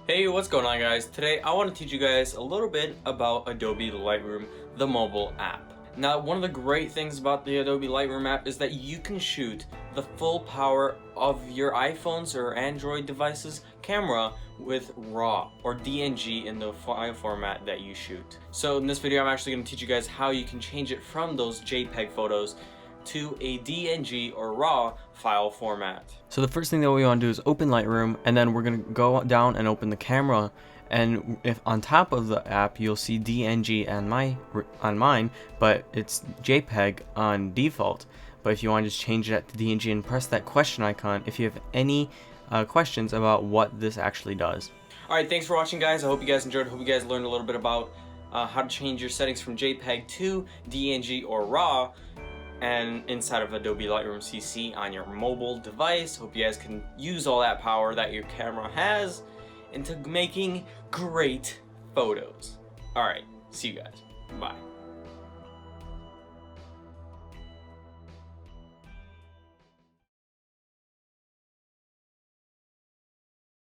Hey, what's going on guys? Today I want to teach you guys a little bit about Adobe Lightroom, the mobile app. Now, one of the great things about the Adobe Lightroom app is that you can shoot the full power of your iPhones or Android devices camera with RAW or DNG in the file format that you shoot. So in this video I'm actually going to teach you guys how you can change it from those JPEG photos to a DNG or RAW file format. So the first thing that we want to do is open Lightroom, and then we're going to go down and open the camera, and if on top of the app you'll see DNG on mine, but it's JPEG on default. But if you want to just change that to DNG and press that question icon if you have any questions about what this actually does. Alright, thanks for watching guys. I hope you guys enjoyed. I hope you guys learned a little bit about how to change your settings from JPEG to DNG or RAW and inside of Adobe Lightroom CC on your mobile device. Hope you guys can use all that power that your camera has into making great photos. Alright, see you guys. Bye.